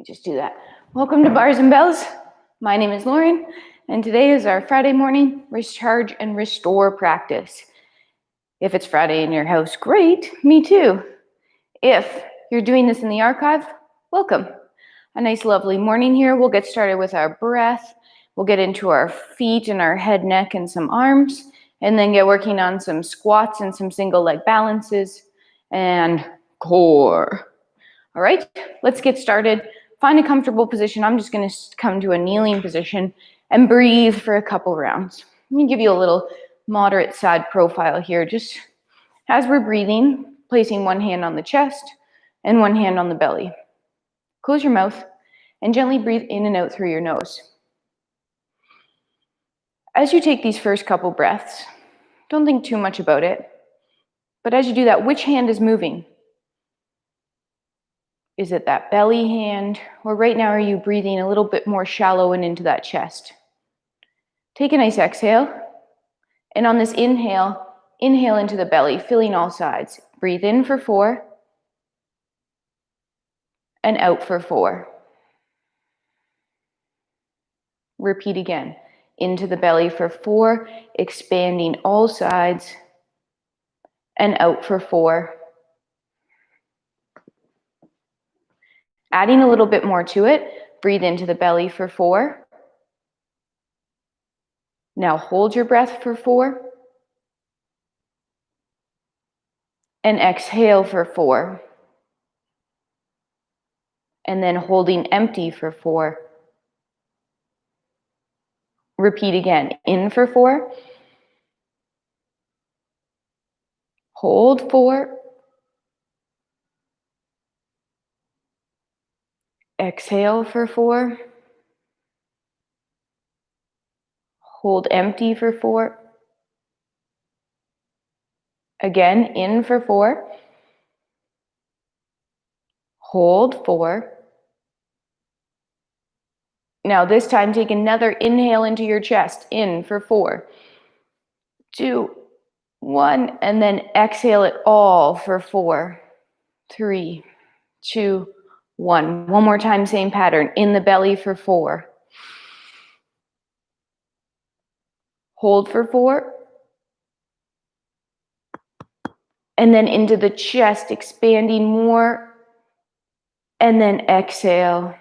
Just do that. Welcome to Bars and Bells. My name is Lauren, and today is our Friday morning recharge and restore practice. If it's Friday in your house, great, me too. If you're doing this in the archive, welcome. A nice lovely morning here. We'll get started with our breath. We'll get into our feet and our head, neck, and some arms, and then get working on some squats and some single leg balances and core. All right, let's get started. Find a comfortable position. I'm just going to come to a kneeling position and breathe for a couple rounds. Let me give you a little moderate side profile here. Just as we're breathing, placing one hand on the chest and one hand on the belly. Close your mouth and gently breathe in and out through your nose. As you take these first couple breaths, don't think too much about it. But as you do that, which hand is moving? Is it that belly hand? Or right now, are you breathing a little bit more shallow and into that chest? Take a nice exhale. And on this inhale into the belly, filling all sides. Breathe in for 4. And out for 4. Repeat again. Into the belly for 4, expanding all sides. And out for 4. Adding a little bit more to it, breathe into the belly for 4. Now hold your breath for 4. And exhale for 4. And then holding empty for 4. Repeat again. In for 4. Hold 4. Exhale for 4. Hold empty for 4. Again, in for 4. Hold 4. Now this time, take another inhale into your chest. In for 4, 2, 1, and then exhale it all for 4, 3, 2, 1. One more time, same pattern. In the belly for 4. Hold for 4. And then into the chest, expanding more. And then exhale.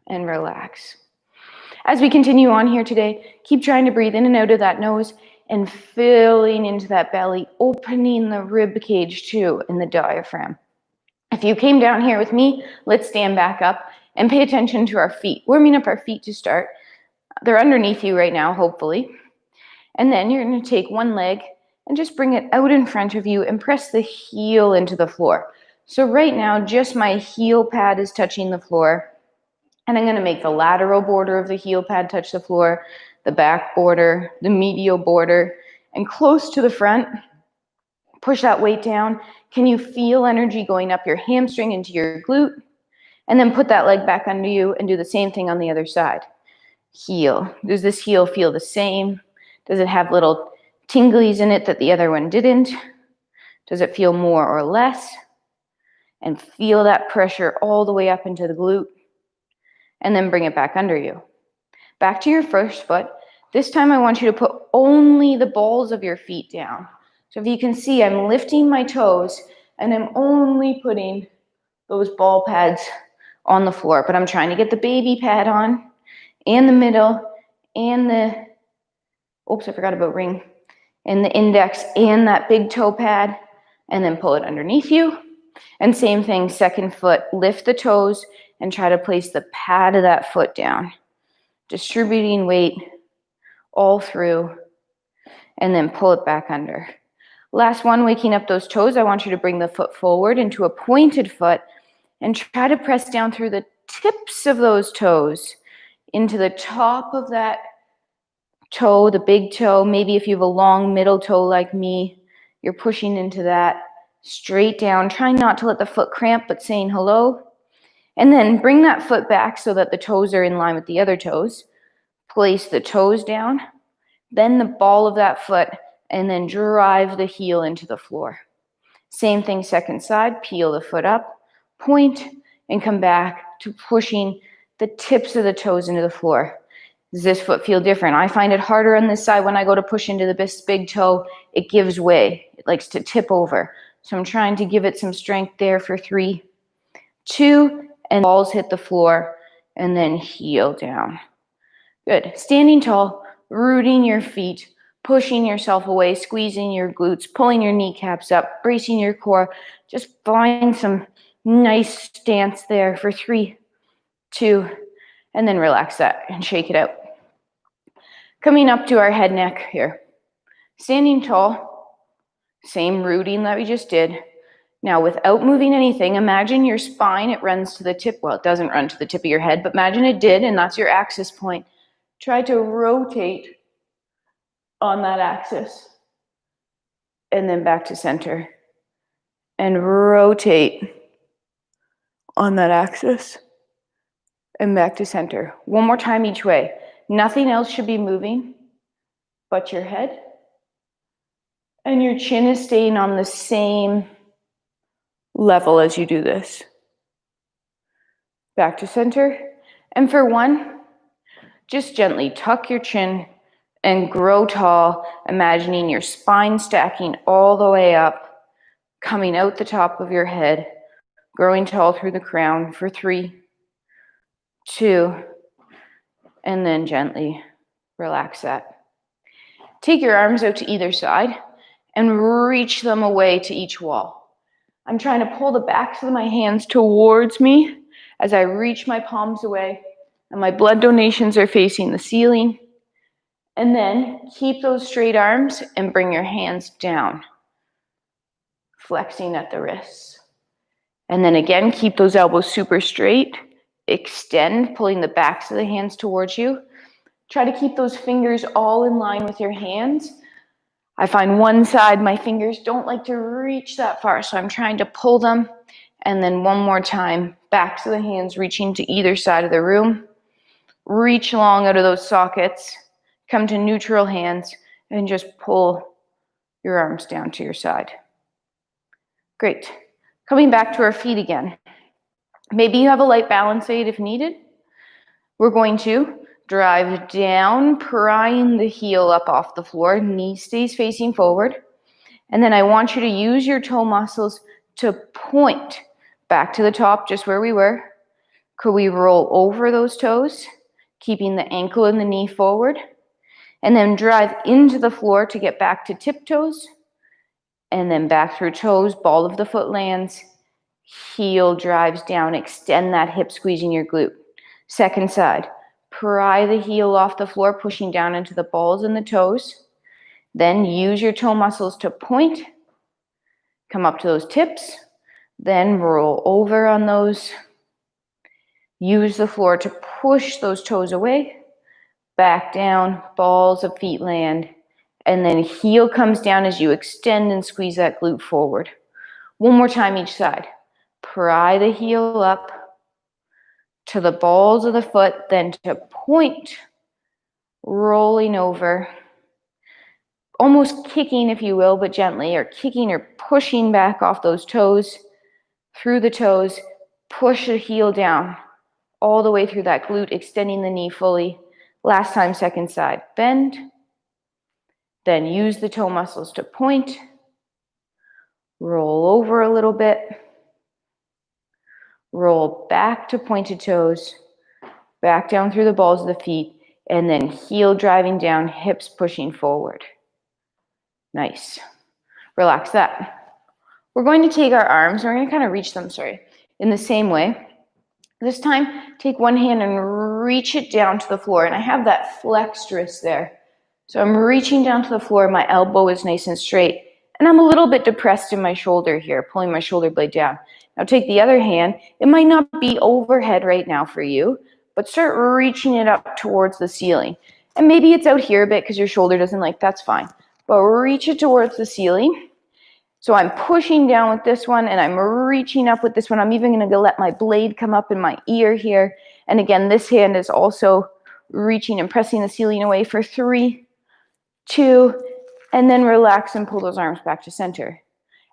And relax. As we continue on here today, keep trying to breathe in and out of that nose and filling into that belly, opening the rib cage too in the diaphragm. If you came down here with me, let's stand back up and pay attention to our feet. Warming up our feet to start. They're underneath you right now, hopefully. And then you're going to take one leg and just bring it out in front of you and press the heel into the floor. So right now, just my heel pad is touching the floor. And I'm going to make the lateral border of the heel pad touch the floor, the back border, the medial border, and close to the front. Push that weight down. Can you feel energy going up your hamstring into your glute? And then put that leg back under you and do the same thing on the other side. Heel. Does this heel feel the same? Does it have little tinglies in it that the other one didn't? Does it feel more or less? And feel that pressure all the way up into the glute. And then bring it back under you. Back to your first foot. This time I want you to put only the balls of your feet down. So if you can see, I'm lifting my toes and I'm only putting those ball pads on the floor. But I'm trying to get the baby pad on and the middle and the, oops, I forgot about ring, and the index and that big toe pad, and then pull it underneath you. And same thing, second foot, lift the toes and try to place the pad of that foot down. Distributing weight all through, and then pull it back under. Last one, waking up those toes. I want you to bring the foot forward into a pointed foot and try to press down through the tips of those toes into the top of that toe, the big toe. Maybe if you have a long middle toe like me, you're pushing into that straight down, trying not to let the foot cramp, but saying hello. And then bring that foot back so that the toes are in line with the other toes. Place the toes down, then the ball of that foot, and then drive the heel into the floor. Same thing, second side, peel the foot up, point, and come back to pushing the tips of the toes into the floor. Does this foot feel different? I find it harder on this side when I go to push into this big toe. It gives way. It likes to tip over. So I'm trying to give it some strength there for 3, 2, and balls hit the floor, and then heel down. Good. Standing tall, rooting your feet, pushing yourself away, squeezing your glutes, pulling your kneecaps up, bracing your core. Just find some nice stance there for 3, 2, and then relax that and shake it out. Coming up to our head neck here. Standing tall, same rooting that we just did. Now, without moving anything, imagine your spine, it runs to the tip. Well, it doesn't run to the tip of your head, but imagine it did, and that's your axis point. Try to rotate on that axis, and then back to center. And rotate on that axis, and back to center. One more time each way. Nothing else should be moving but your head. And your chin is staying on the same level as you do this. Back to center. And for 1, just gently tuck your chin and grow tall, imagining your spine stacking all the way up, coming out the top of your head, growing tall through the crown for 3, 2, and then gently relax that. Take your arms out to either side and reach them away to each wall. I'm trying to pull the backs of my hands towards me as I reach my palms away, and my blood donations are facing the ceiling. And then keep those straight arms and bring your hands down, flexing at the wrists. And then again, keep those elbows super straight. Extend, pulling the backs of the hands towards you. Try to keep those fingers all in line with your hands. I find one side, my fingers don't like to reach that far, so I'm trying to pull them. And then one more time, backs of the hands reaching to either side of the room. Reach long out of those sockets. Come to neutral hands and just pull your arms down to your side. Great. Coming back to our feet again. Maybe you have a light balance aid if needed. We're going to drive down, prying the heel up off the floor. Knee stays facing forward. And then I want you to use your toe muscles to point back to the top, just where we were. Could we roll over those toes, keeping the ankle and the knee forward? And then drive into the floor to get back to tiptoes. And then back through toes, ball of the foot lands. Heel drives down, extend that hip, squeezing your glute. Second side, pry the heel off the floor, pushing down into the balls and the toes. Then use your toe muscles to point. Come up to those tips. Then roll over on those. Use the floor to push those toes away. Back down, balls of feet land. And then heel comes down as you extend and squeeze that glute forward. One more time each side. Pry the heel up to the balls of the foot, then to point, rolling over. Almost kicking, if you will, but gently, or kicking or pushing back off those toes, through the toes. Push the heel down all the way through that glute, extending the knee fully. Last time, second side. Bend. Then use the toe muscles to point. Roll over a little bit. Roll back to pointed toes. Back down through the balls of the feet. And then heel driving down, hips pushing forward. Nice. Relax that. We're going to take our arms, we're going to kind of reach them, in the same way. This time, take one hand and reach it down to the floor. And I have that flexed wrist there. So I'm reaching down to the floor. My elbow is nice and straight. And I'm a little bit depressed in my shoulder here, pulling my shoulder blade down. Now take the other hand. It might not be overhead right now for you, but start reaching it up towards the ceiling. And maybe it's out here a bit because your shoulder doesn't like, that's fine. But reach it towards the ceiling. So I'm pushing down with this one and I'm reaching up with this one. I'm even going to let my blade come up in my ear here. And again, this hand is also reaching and pressing the ceiling away for 3, 2, and then relax and pull those arms back to center.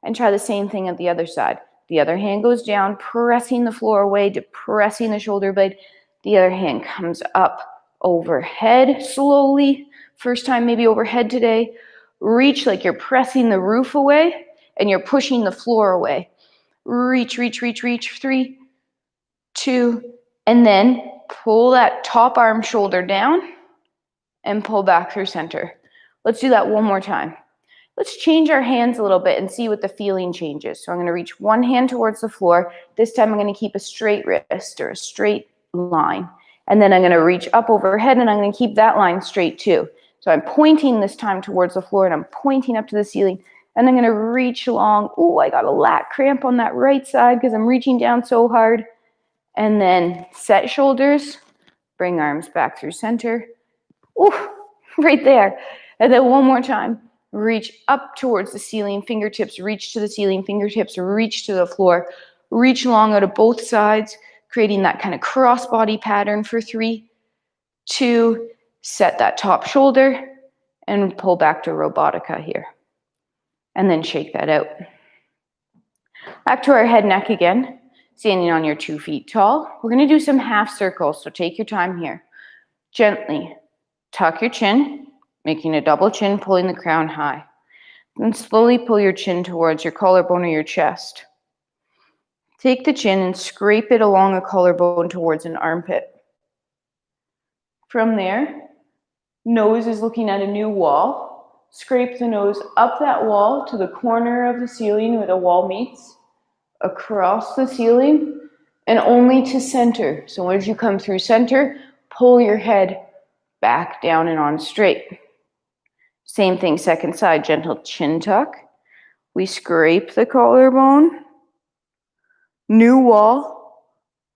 And try the same thing at the other side. The other hand goes down, pressing the floor away, depressing the shoulder blade. The other hand comes up overhead slowly. First time maybe overhead today. Reach like you're pressing the roof away and you're pushing the floor away. Reach, reach, reach, reach. 3, 2, and then pull that top arm shoulder down and pull back through center. Let's do that one more time. Let's change our hands a little bit and see what the feeling changes. So I'm going to reach one hand towards the floor. This time I'm going to keep a straight wrist or a straight line. And then I'm going to reach up overhead and I'm going to keep that line straight too. So I'm pointing this time towards the floor and I'm pointing up to the ceiling. And I'm going to reach along. Oh, I got a lat cramp on that right side because I'm reaching down so hard. And then set shoulders, bring arms back through center. Oh, right there. And then one more time. Reach up towards the ceiling, fingertips reach to the ceiling, fingertips reach to the floor. Reach long out of both sides, creating that kind of cross-body pattern for 3, 2, set that top shoulder, and pull back to Robotica here. And then shake that out. Back to our head, neck again, standing on your 2 feet tall. We're going to do some half circles, so take your time here. Gently tuck your chin, making a double chin, pulling the crown high. Then slowly pull your chin towards your collarbone or your chest. Take the chin and scrape it along a collarbone towards an armpit. From there, nose is looking at a new wall. Scrape the nose up that wall to the corner of the ceiling where the wall meets, across the ceiling, and only to center. So as you come through center, pull your head back down and on straight. Same thing, second side, gentle chin tuck. We scrape the collarbone. New wall,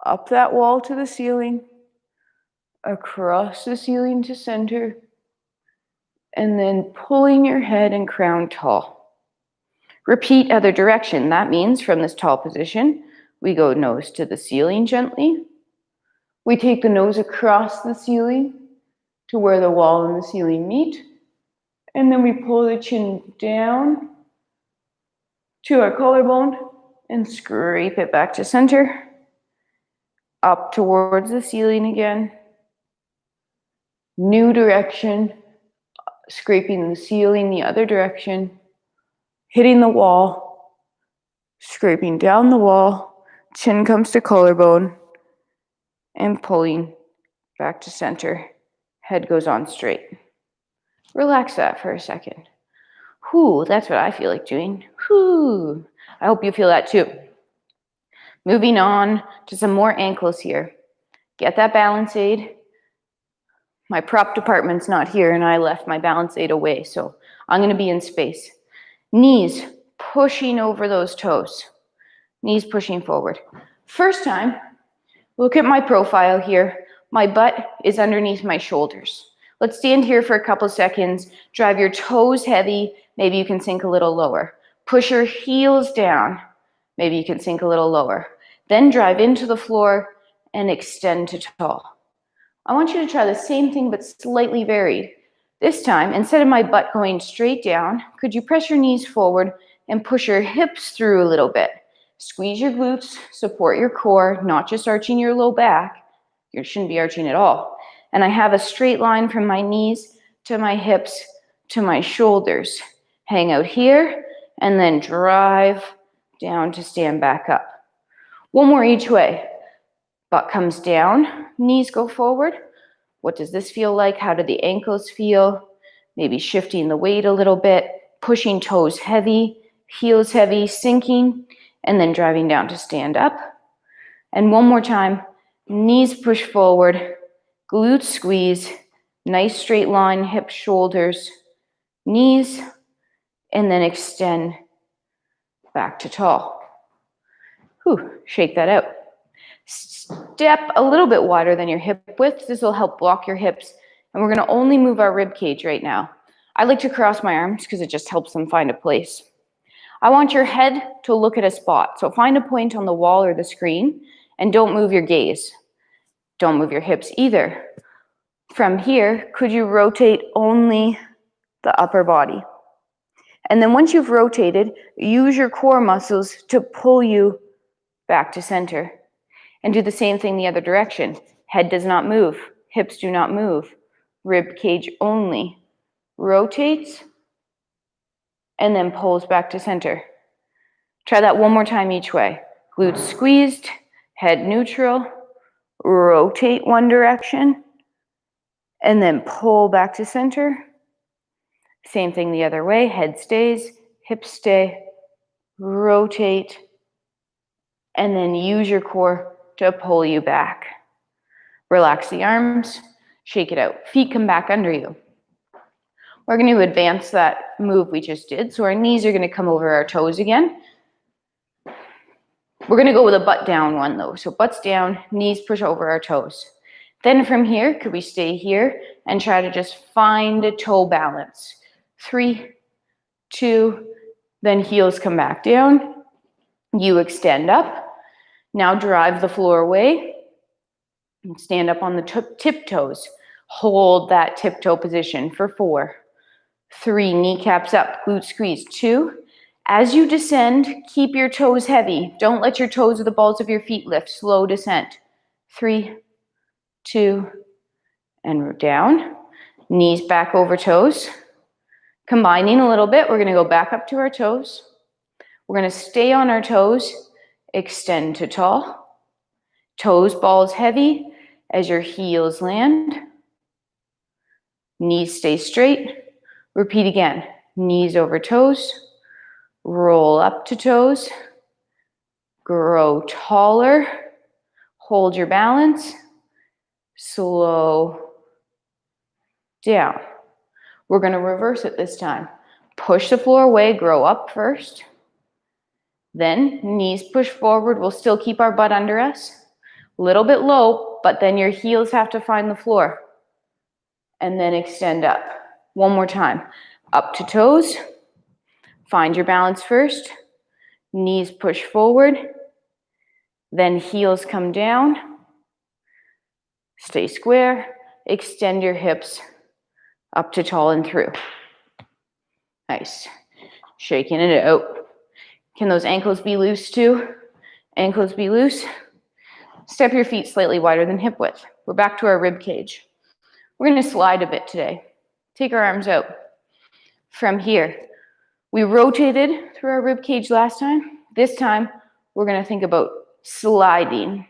up that wall to the ceiling, across the ceiling to center, and then pulling your head and crown tall. Repeat other direction. That means from this tall position, we go nose to the ceiling gently. We take the nose across the ceiling to where the wall and the ceiling meet. And then we pull the chin down to our collarbone and scrape it back to center. Up towards the ceiling again. New direction. Scraping the ceiling the other direction. Hitting the wall. Scraping down the wall. Chin comes to collarbone. And pulling back to center. Head goes on straight. Relax that for a second. Whew, that's what I feel like doing. Whew. I hope you feel that too. Moving on to some more ankles here. Get that balance aid. My prop department's not here and I left my balance aid away, so I'm going to be in space. Knees pushing over those toes. Knees pushing forward. First time, look at my profile here. My butt is underneath my shoulders. Let's stand here for a couple seconds. Drive your toes heavy. Maybe you can sink a little lower. Push your heels down. Maybe you can sink a little lower. Then drive into the floor and extend to tall. I want you to try the same thing but slightly varied. This time, instead of my butt going straight down, could you press your knees forward and push your hips through a little bit? Squeeze your glutes, support your core, not just arching your low back. You shouldn't be arching at all. And I have a straight line from my knees to my hips to my shoulders. Hang out here and then drive down to stand back up. One more each way. Butt comes down, knees go forward. What does this feel like? How do the ankles feel? Maybe shifting the weight a little bit, pushing toes heavy, heels heavy, sinking, and then driving down to stand up. And one more time, knees push forward, glutes squeeze, nice straight line, hips, shoulders, knees, and then extend back to tall. Whew, shake that out. Step a little bit wider than your hip width. This will help block your hips. And we're going to only move our rib cage right now. I like to cross my arms because it just helps them find a place. I want your head to look at a spot. So find a point on the wall or the screen and don't move your gaze. Don't move your hips either. From here, could you rotate only the upper body? And then once you've rotated, use your core muscles to pull you back to center. And do the same thing the other direction. Head does not move. Hips do not move. Rib cage only. Rotates and then pulls back to center. Try that one more time each way. Glutes squeezed, head neutral, rotate one direction, and then pull back to center. Same thing the other way. Head stays, hips stay, rotate, and then use your core to pull you back. Relax the arms, shake it out. Feet come back under you. We're going to advance that move we just did. So our knees are going to come over our toes again. We're going to go with a butt down one though. So butts down, knees push over our toes. Then from here, could we stay here and try to just find a toe balance? 3, 2, then heels come back down. You extend up. Now drive the floor away. And stand up on the tiptoes. Hold that tiptoe position for 4, 3, kneecaps up, glute squeeze. 2. As you descend, keep your toes heavy. Don't let your toes or the balls of your feet lift. Slow descent. 3, 2, and down. Knees back over toes. Combining a little bit, we're going to go back up to our toes. We're going to stay on our toes. Extend to tall. Toes, balls heavy as your heels land. Knees stay straight. Repeat again. Knees over toes. Roll up to toes. Grow taller. Hold your balance. Slow down. We're going to reverse it this time. Push the floor away, grow up first. Then knees push forward. We'll still keep our butt under us. A little bit low, but then your heels have to find the floor. And then extend up. One more time. Up to toes. Find your balance first. Knees push forward. Then heels come down. Stay square. Extend your hips up to tall and through. Nice. Shaking it out. Can those ankles be loose too? Ankles be loose. Step your feet slightly wider than hip width. We're back to our rib cage. We're going to slide a bit today. Take our arms out. From here, we rotated through our rib cage last time. This time, we're going to think about sliding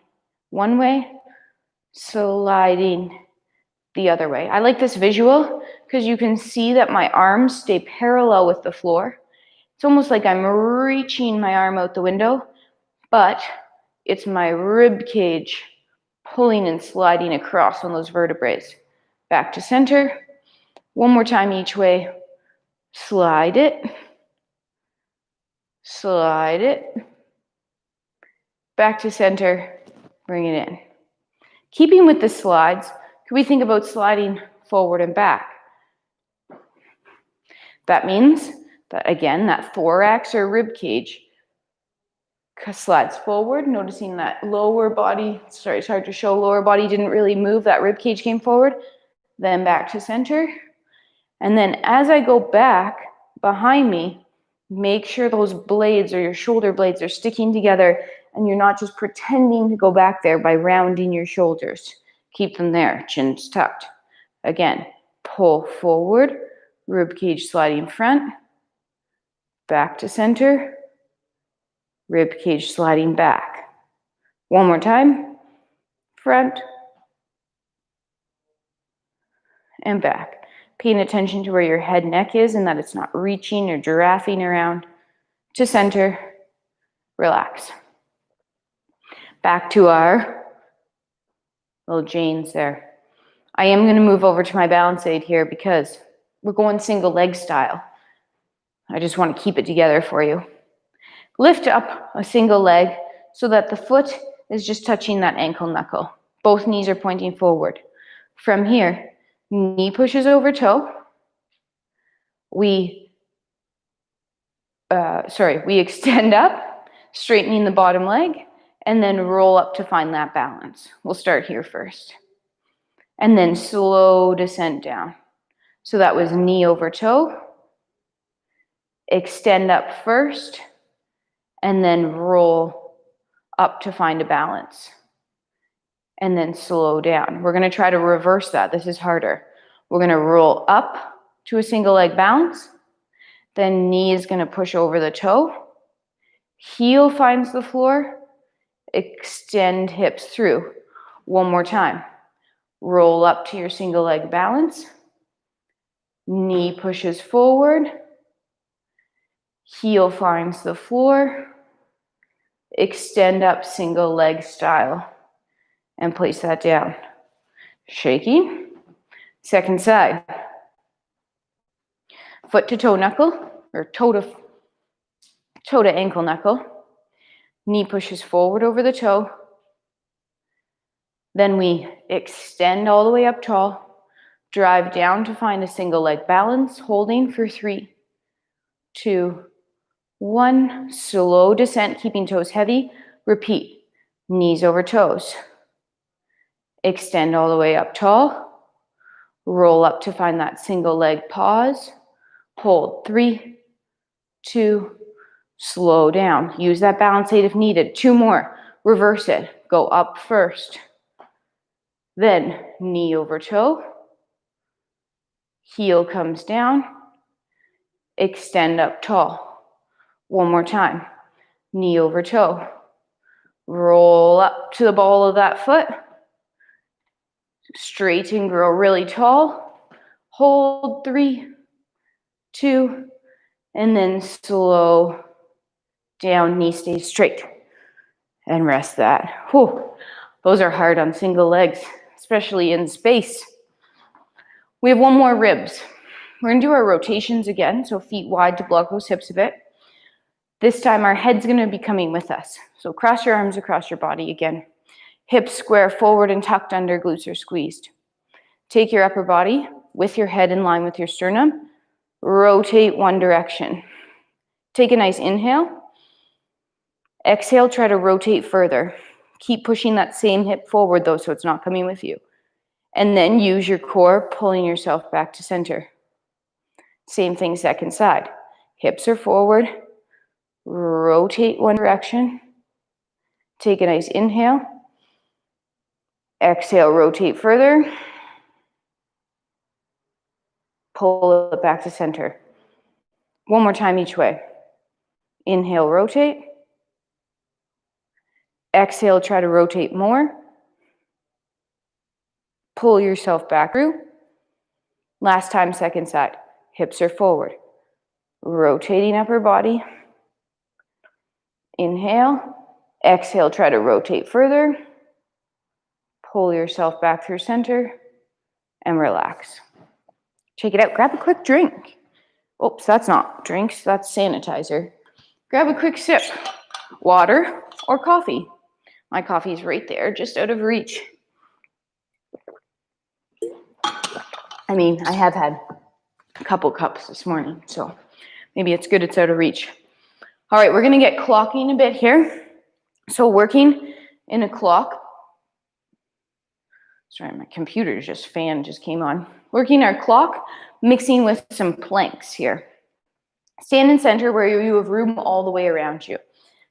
one way, sliding the other way. I like this visual because you can see that my arms stay parallel with the floor. It's almost like I'm reaching my arm out the window, but it's my rib cage pulling and sliding across on those vertebrae. Back to center. One more time each way. Slide it. Slide it. Back to center. Bring it in. Keeping with the slides, can we think about sliding forward and back? That means that, again, that thorax or rib cage slides forward, noticing that lower body, sorry, it's hard to show, lower body didn't really move, that rib cage came forward, then back to center. And then as I go back behind me, make sure those blades or your shoulder blades are sticking together and you're not just pretending to go back there by rounding your shoulders. Keep them there, chin's tucked. Again, pull forward, rib cage sliding front, back to center, rib cage sliding back. One more time, front and back. Paying attention to where your head neck is and that it's not reaching or giraffing around. To center, relax. Back to our little Janes there. I am going to move over to my balance aid here because we're going single leg style. I just want to keep it together for you. Lift up a single leg so that the foot is just touching that ankle knuckle. Both knees are pointing forward. From here, knee pushes over toe. We extend up, straightening the bottom leg, and then roll up to find that balance. We'll start here first. And then slow descent down. So that was knee over toe. Extend up first, and then roll up to find a balance. And then slow down. We're gonna try to reverse that. This is harder. We're gonna roll up to a single leg balance. Then knee is gonna push over the toe. Heel finds the floor. Extend hips through. One more time. Roll up to your single leg balance. Knee pushes forward. Heel finds the floor. Extend up single leg style and place that down. Shaky. Second side. Foot to toe knuckle, or toe to ankle knuckle. Knee pushes forward over the toe. Then we extend all the way up tall. Drive down to find a single leg balance, holding for 3, 2, 1. Slow descent, keeping toes heavy. Repeat. Knees over toes. Extend all the way up tall. Roll up to find that single leg pause. Hold. 3, 2, slow down. Use that balance aid if needed. 2 more. Reverse it. Go up first. Then knee over toe. Heel comes down. Extend up tall. One more time. Knee over toe. Roll up to the ball of that foot. Straighten, grow really tall. Hold. 3, 2, and then slow down. Knee stays straight. And rest that. Whew. Those are hard on single legs, especially in space. We have one more ribs. We're gonna do our rotations again, so feet wide to block those hips a bit. This time our head's gonna be coming with us. So cross your arms across your body again. Hips square forward and tucked under, glutes are squeezed. Take your upper body with your head in line with your sternum. Rotate one direction. Take a nice inhale. Exhale, try to rotate further. Keep pushing that same hip forward though, so it's not coming with you. And then use your core, pulling yourself back to center. Same thing, second side. Hips are forward. Rotate one direction. Take a nice inhale. Exhale, rotate further. Pull it back to center. One more time each way. Inhale, rotate. Exhale, try to rotate more. Pull yourself back through. Last time, second side. Hips are forward. Rotating upper body. Inhale. Exhale, try to rotate further. Pull yourself back through center and relax. Check it out. Grab a quick drink. Oops, that's not drinks, that's sanitizer. Grab a quick sip. Water or coffee. My coffee's right there, just out of reach. I mean, I have had a couple cups this morning, so maybe it's good it's out of reach. All right, we're gonna get clocking a bit here. So working in a clock. Sorry, my computer fan just came on. Working our clock, mixing with some planks here. Stand in center where you have room all the way around you.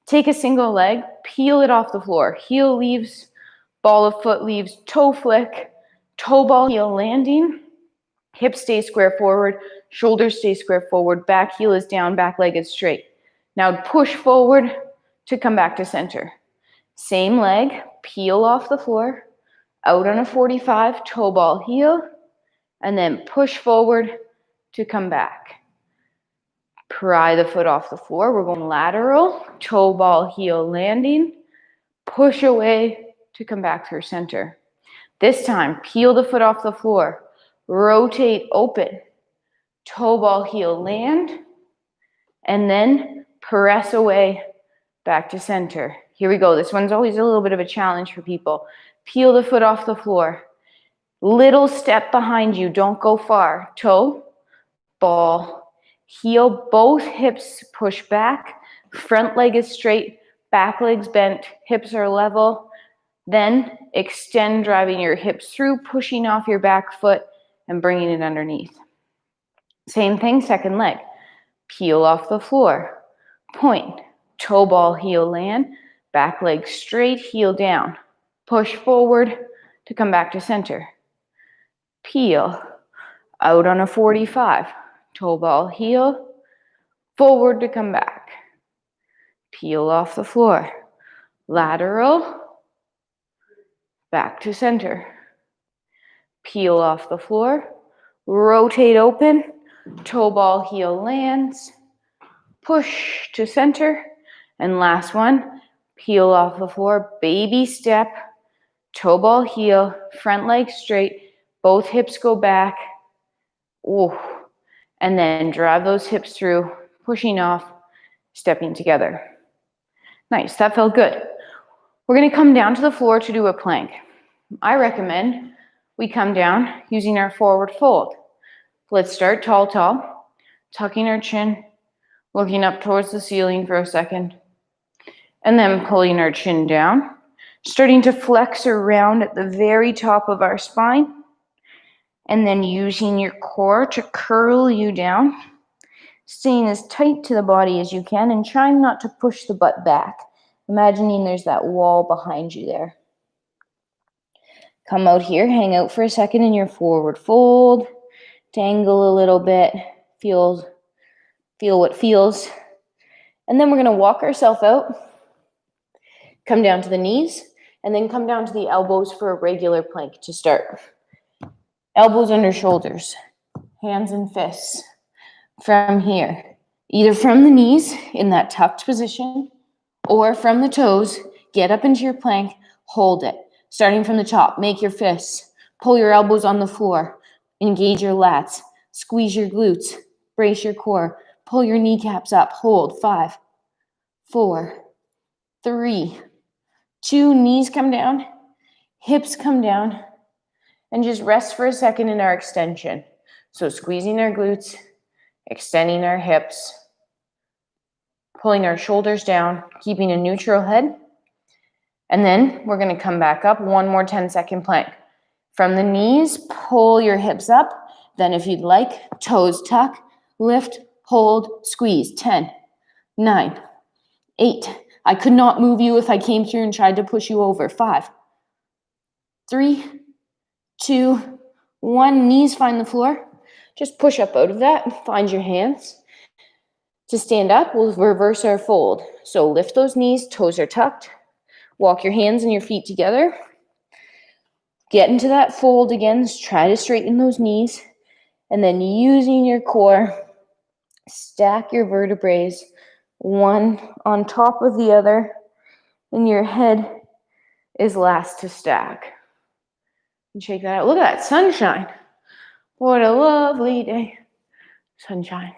Take a single leg, peel it off the floor. Heel leaves, ball of foot leaves, toe flick, toe ball, heel landing. Hips stay square forward, shoulders stay square forward, back heel is down, back leg is straight. Now push forward to come back to center. Same leg, peel off the floor, out on a 45, toe ball heel, and then push forward to come back. Pry the foot off the floor. We're going lateral, toe ball heel landing, push away to come back through center. This time, peel the foot off the floor, rotate open, toe ball heel land, and then press away back to center. Here we go. This one's always a little bit of a challenge for people. Peel the foot off the floor. Little step behind you. Don't go far. Toe, ball, heel. Both hips push back. Front leg is straight. Back leg's bent. Hips are level. Then extend, driving your hips through, pushing off your back foot and bringing it underneath. Same thing, second leg. Peel off the floor. Point. Toe ball, heel land. Back leg straight, heel down. Push forward to come back to center. Peel. Out on a 45. Toe ball, heel. Forward to come back. Peel off the floor. Lateral. Back to center. Peel off the floor. Rotate open. Toe ball, heel lands. Push to center. And last one, peel off the floor. Baby step. Toe ball, heel. Front leg straight. Both hips go back. Ooh. And then drive those hips through. Pushing off. Stepping together. Nice. That felt good. We're going to come down to the floor to do a plank. I recommend we come down using our forward fold. Let's start tall, tall, tucking our chin, looking up towards the ceiling for a second, and then pulling our chin down, starting to flex around at the very top of our spine, and then using your core to curl you down, staying as tight to the body as you can and trying not to push the butt back. Imagining there's that wall behind you there. Come out here, hang out for a second in your forward fold, dangle a little bit, feel what feels. And then we're gonna walk ourselves out, come down to the knees, and then come down to the elbows for a regular plank to start. Elbows under shoulders, hands and fists. From here, either from the knees in that tucked position, or from the toes, get up into your plank, hold it. Starting from the top, make your fists, pull your elbows on the floor, engage your lats, squeeze your glutes, brace your core, pull your kneecaps up, hold. 5, 4, 3, 2, knees come down, hips come down, and just rest for a second in our extension. So squeezing our glutes, extending our hips, pulling our shoulders down, keeping a neutral head. And then we're going to come back up. One more 10-second plank. From the knees, pull your hips up. Then if you'd like, toes tuck, lift, hold, squeeze. 10, 9, 8. I could not move you if I came through and tried to push you over. 5, 3, 2, 1. Knees find the floor. Just push up out of that. Find your hands. To stand up, we'll reverse our fold. So lift those knees, toes are tucked. Walk your hands and your feet together. Get into that fold again. Try to straighten those knees. And then using your core, stack your vertebrae one on top of the other. And your head is last to stack. And shake that out. Look at that sunshine. What a lovely day. Sunshine.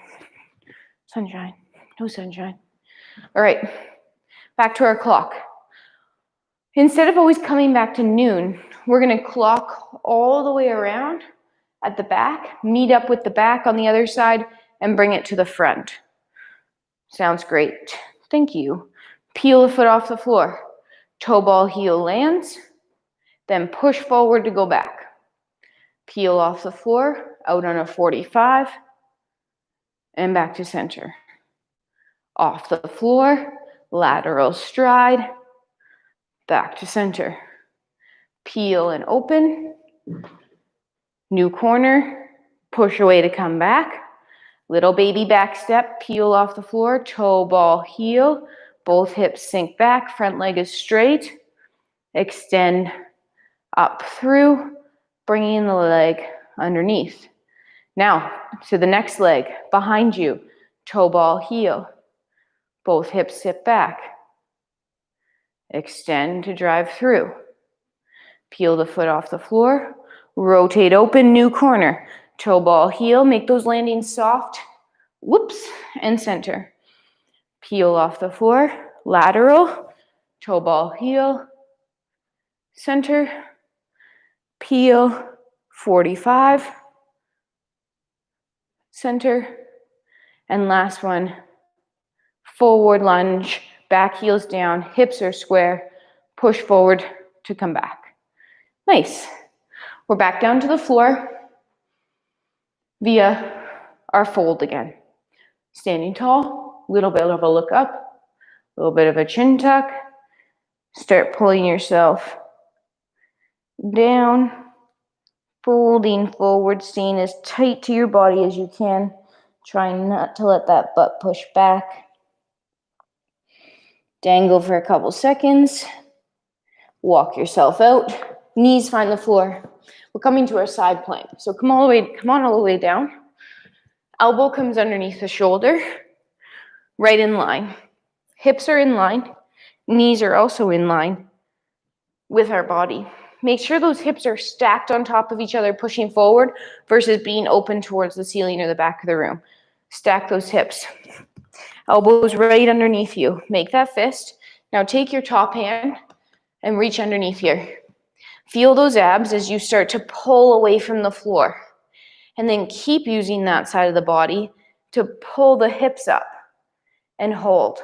Sunshine. No sunshine. All right. Back to our clock. Instead of always coming back to noon, we're going to clock all the way around at the back, meet up with the back on the other side, and bring it to the front. Sounds great. Thank you. Peel the foot off the floor. Toe ball, heel lands. Then push forward to go back. Peel off the floor, out on a 45, and back to center. Off the floor, lateral stride, back to center. Peel and open. New corner, push away to come back. Little baby back step, peel off the floor, toe ball, heel. Both hips sink back, front leg is straight. Extend up through, bringing the leg underneath. Now, to the next leg, behind you, toe ball, heel. Both hips sit back. Extend to drive through. Peel the foot off the floor. Rotate open, new corner. Toe ball, heel. Make those landings soft. Whoops, and center. Peel off the floor. Lateral. Toe ball, heel. Center. Peel. 45. Center. And last one. Forward lunge. Back heels down. Hips are square. Push forward to come back. Nice. We're back down to the floor via our fold again. Standing tall, little bit of a look up, a little bit of a chin tuck. Start pulling yourself down, folding forward, staying as tight to your body as you can. Trying not to let that butt push back. Dangle for a couple seconds. Walk yourself out. Knees find the floor. We're coming to our side plank. So come on all the way down. Elbow comes underneath the shoulder, right in line. Hips are in line. Knees are also in line with our body. Make sure those hips are stacked on top of each other, pushing forward versus being open towards the ceiling or the back of the room. Stack those hips. Elbows right underneath you. Make that fist. Now take your top hand and reach underneath here. Feel those abs as you start to pull away from the floor. And then keep using that side of the body to pull the hips up and hold.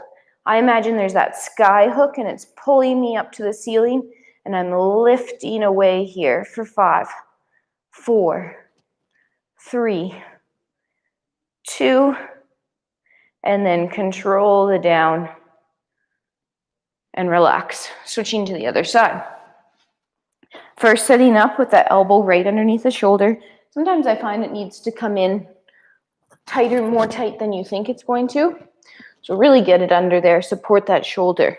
I imagine there's that sky hook and it's pulling me up to the ceiling, and I'm lifting away here for 5, 4, 3, 2, and then control the down and relax. Switching to the other side. First, setting up with that elbow right underneath the shoulder. Sometimes I find it needs to come in tighter, more tight than you think it's going to. So really get it under there, support that shoulder.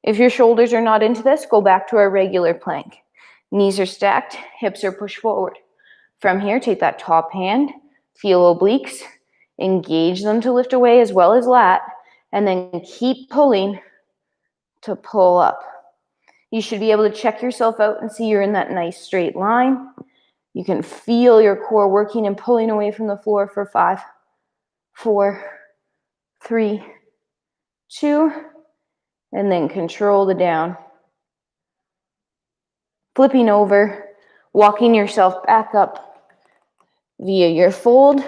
If your shoulders are not into this, go back to our regular plank. Knees are stacked, hips are pushed forward. From here, take that top hand, feel obliques, engage them to lift away as well as lat, and then keep pulling to pull up. You should be able to check yourself out and see you're in that nice straight line. You can feel your core working and pulling away from the floor for 5, 4, 3, 2, and then control the down. Flipping over, walking yourself back up via your fold.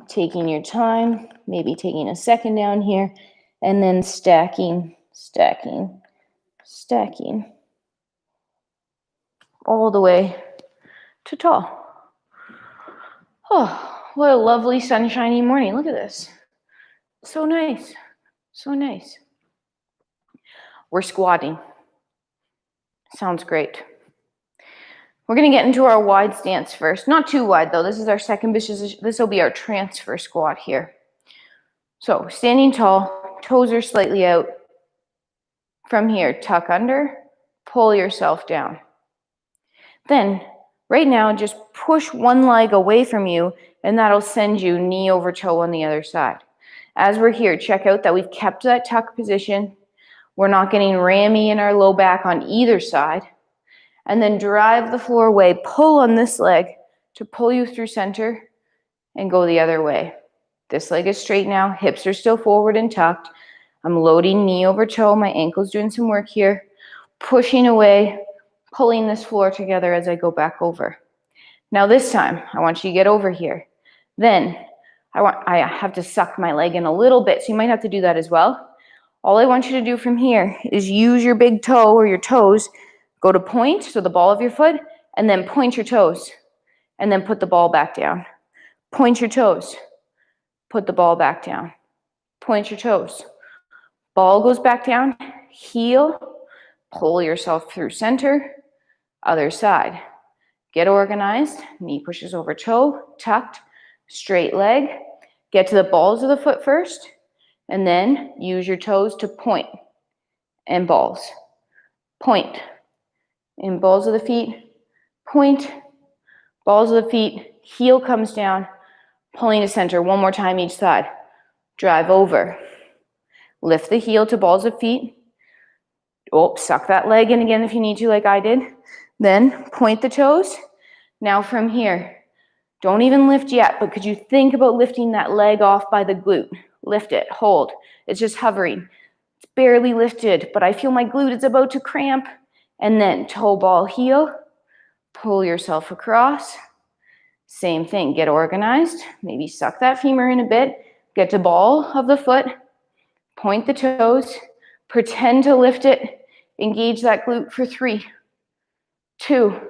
Taking your time, maybe taking a second down here, and then stacking, stacking, stacking. All the way to tall. Oh, what a lovely sunshiny morning. Look at this. So nice. So nice. We're squatting. Sounds great. We're going to get into our wide stance first. Not too wide though. This is our second position. This will be our transfer squat here. So standing tall, toes are slightly out. From here, tuck under, pull yourself down. Then, right now, just push one leg away from you, and that'll send you knee over toe on the other side. As we're here, check out that we've kept that tuck position. We're not getting rammy in our low back on either side. And then drive the floor away. Pull on this leg to pull you through center and go the other way. This leg is straight now. Hips are still forward and tucked. I'm loading knee over toe. My ankle's doing some work here. Pushing away, pulling this floor together as I go back over. Now this time, I want you to get over here. Then I have to suck my leg in a little bit, so you might have to do that as well. All I want you to do from here is use your big toe or your toes, go to point, so the ball of your foot, and then point your toes, and then put the ball back down. Point your toes, put the ball back down. Point your toes. Ball goes back down, heel, pull yourself through center, other side. Get organized, knee pushes over toe, tucked, straight leg. Get to the balls of the foot first, and then use your toes to point and balls. Point and balls of the feet, point, balls of the feet, heel comes down, pulling to center. One more time each side. Drive over. Lift the heel to balls of feet. Oh, suck that leg in again if you need to, like I did. Then point the toes. Now from here, don't even lift yet, but could you think about lifting that leg off by the glute? Lift it, hold. It's just hovering. It's barely lifted, but I feel my glute is about to cramp. And then toe ball heel, pull yourself across. Same thing, get organized. Maybe suck that femur in a bit. Get to ball of the foot, point the toes, pretend to lift it. Engage that glute for 3, 2,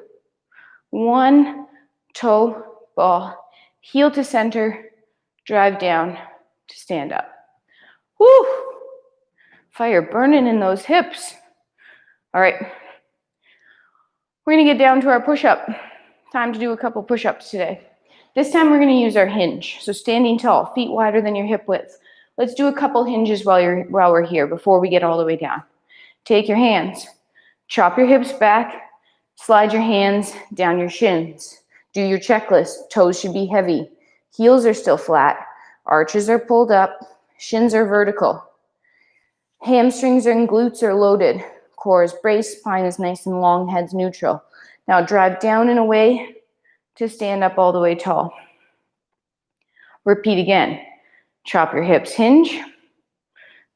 1, toe, ball, heel to center, drive down to stand up. Woo! Fire burning in those hips. All right. We're gonna get down to our push-up. Time to do a couple push-ups today. This time we're gonna use our hinge. So standing tall, feet wider than your hip width. Let's do a couple hinges while we're here before we get all the way down. Take your hands, chop your hips back, slide your hands down your shins. Do your checklist. Toes should be heavy. Heels are still flat. Arches are pulled up. Shins are vertical. Hamstrings and glutes are loaded. Core is braced. Spine is nice and long. Head's neutral. Now drive down and away to stand up all the way tall. Repeat again. Chop your hips, hinge.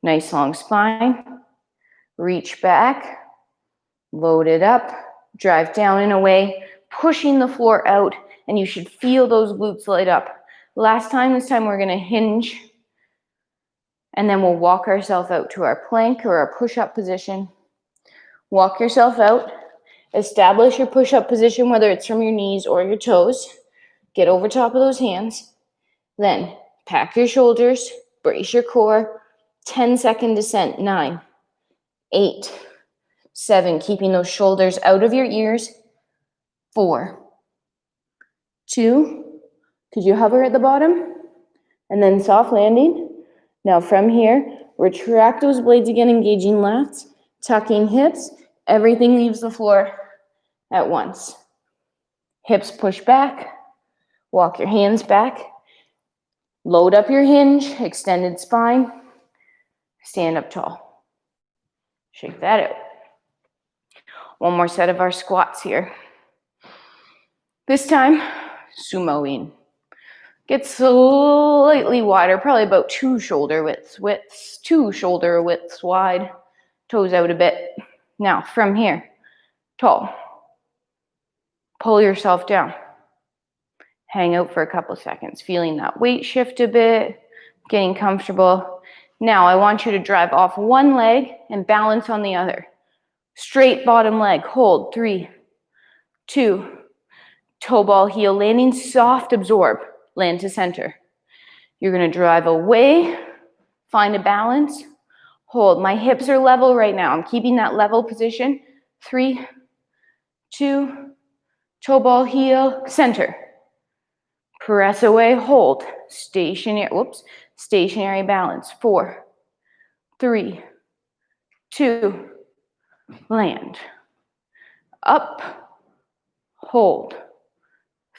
Nice long spine. Reach back. Load it up. Drive down and away, pushing the floor out, and you should feel those glutes light up. This time we're gonna hinge, and then we'll walk ourselves out to our plank or our push-up position. Walk yourself out. Establish your push-up position, whether it's from your knees or your toes. Get over top of those hands. Then pack your shoulders, brace your core. 10-second descent. 9, 8, 7, keeping those shoulders out of your ears. 4, 2, could you hover at the bottom? And then soft landing. Now from here, retract those blades again, engaging lats, tucking hips. Everything leaves the floor at once. Hips push back. Walk your hands back. Load up your hinge, extended spine. Stand up tall. Shake that out. One more set of our squats here. This time, sumoing. Get slightly wider, probably about 2 shoulder widths wide. Toes out a bit. Now, from here, tall. Pull yourself down. Hang out for a couple seconds, feeling that weight shift a bit, getting comfortable. Now, I want you to drive off one leg and balance on the other. Straight bottom leg, hold, 3, 2, toe ball heel, landing soft, absorb, land to center. You're gonna drive away, find a balance, hold. My hips are level right now. I'm keeping that level position. 3, 2, toe ball heel, center. Press away, hold, stationary balance. 4, 3, 2, land. Up, hold.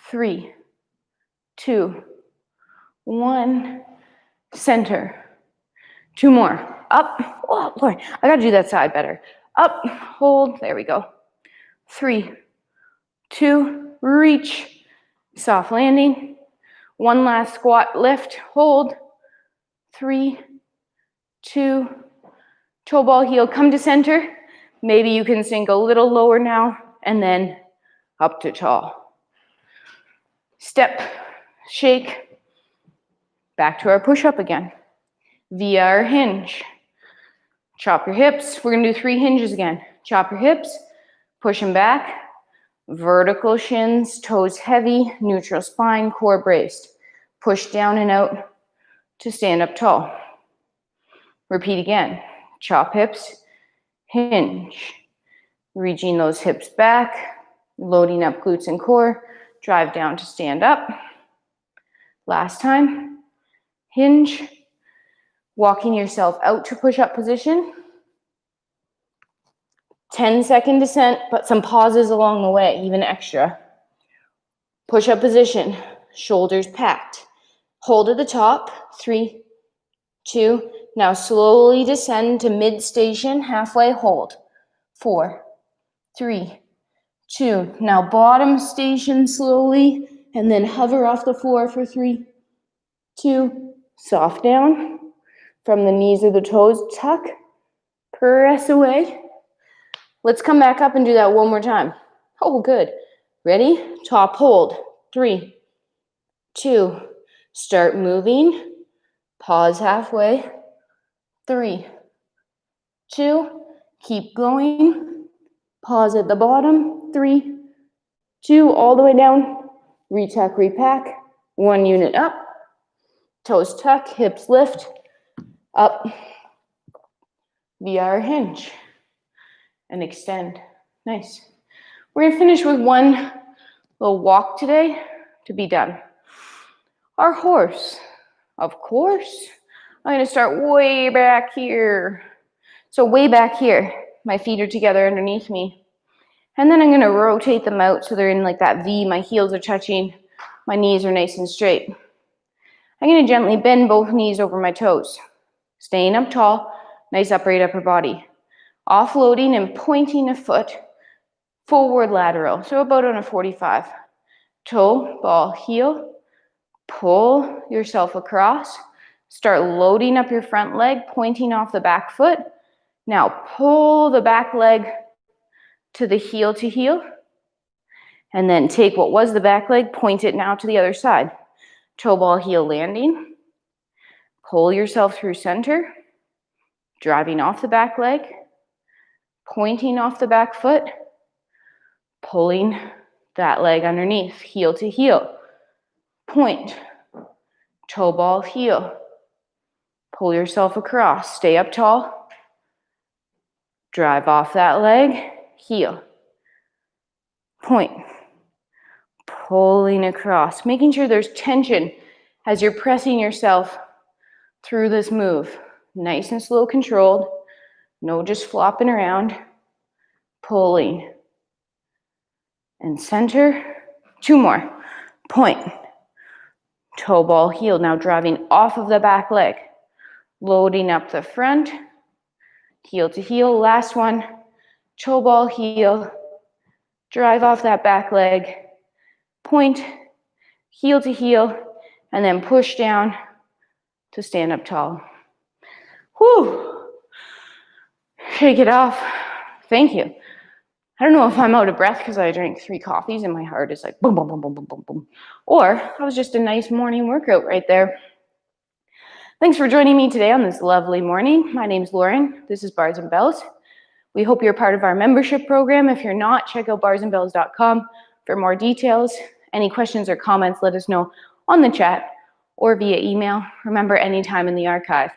3, 2, 1, center. 2 more. Up, oh Lord, I gotta do that side better. Up, hold, there we go. 3, 2, reach, soft landing. 1 last squat, lift, hold. 3, 2, toe ball heel, come to center. Maybe you can sink a little lower now, and then up to tall. Step, shake, back to our push-up again. Via our hinge. Chop your hips. We're gonna do 3 hinges again. Chop your hips, push them back. Vertical shins, toes heavy, neutral spine, core braced. Push down and out to stand up tall. Repeat again. Chop hips, hinge. Reaching those hips back, loading up glutes and core. Drive down to stand up. Last time. Hinge. Walking yourself out to push-up position. 10-second descent, but some pauses along the way, even extra. Push-up position, shoulders packed. Hold at the top, 3, 2. Now slowly descend to mid-station, halfway hold. 4, 3, 2. Now bottom station slowly, and then hover off the floor for 3, 2. Soft down. From the knees or the toes, tuck. Press away. Let's come back up and do that one more time. Oh, good. Ready? Top hold. 3, 2. Start moving. Pause halfway. 3, 2. Keep going. Pause at the bottom. 3, 2. All the way down. Retuck, repack. 1 unit up. Toes tuck, hips lift, up via our hinge, and extend. Nice. We're gonna finish with one little walk today to be done. Our horse, of course. I'm gonna start way back here. So way back here, my feet are together underneath me. And then I'm gonna rotate them out so they're in like that V, my heels are touching, my knees are nice and straight. I'm gonna gently bend both knees over my toes, staying up tall, nice upright upper body. Offloading and pointing a foot forward lateral, so about on a 45. Toe, ball, heel, pull yourself across. Start loading up your front leg, pointing off the back foot. Now pull the back leg to the heel to heel. And then take what was the back leg, point it now to the other side. Toe, ball, heel landing. Pull yourself through center, driving off the back leg, pointing off the back foot, pulling that leg underneath, heel to heel. Point, toe, ball, heel. Pull yourself across, stay up tall. Drive off that leg, heel. Point, pulling across, making sure there's tension as you're pressing yourself through this move. Nice and slow, controlled. No just flopping around. Pulling. And center. Two more. Point. Toe, ball, heel. Now driving off of the back leg. Loading up the front. Heel to heel. Last one. Toe, ball, heel. Drive off that back leg. Point. Heel to heel. And then push down to stand up tall. Whew. Shake it off. Thank you. I don't know if I'm out of breath because I drank 3 coffees and my heart is like boom, boom, boom, boom, boom, boom, boom. Or that was just a nice morning workout right there. Thanks for joining me today on this lovely morning. My name's Lauren. This is Bars and Bells. We hope you're part of our membership program. If you're not, check out barsandbells.com for more details. Any questions or comments, let us know on the chat or via email. Remember, anytime in the archive.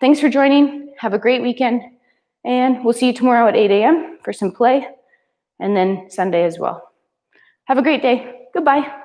Thanks for joining. Have a great weekend. And we'll see you tomorrow at 8 a.m. for some play, and then Sunday as well. Have a great day. Goodbye.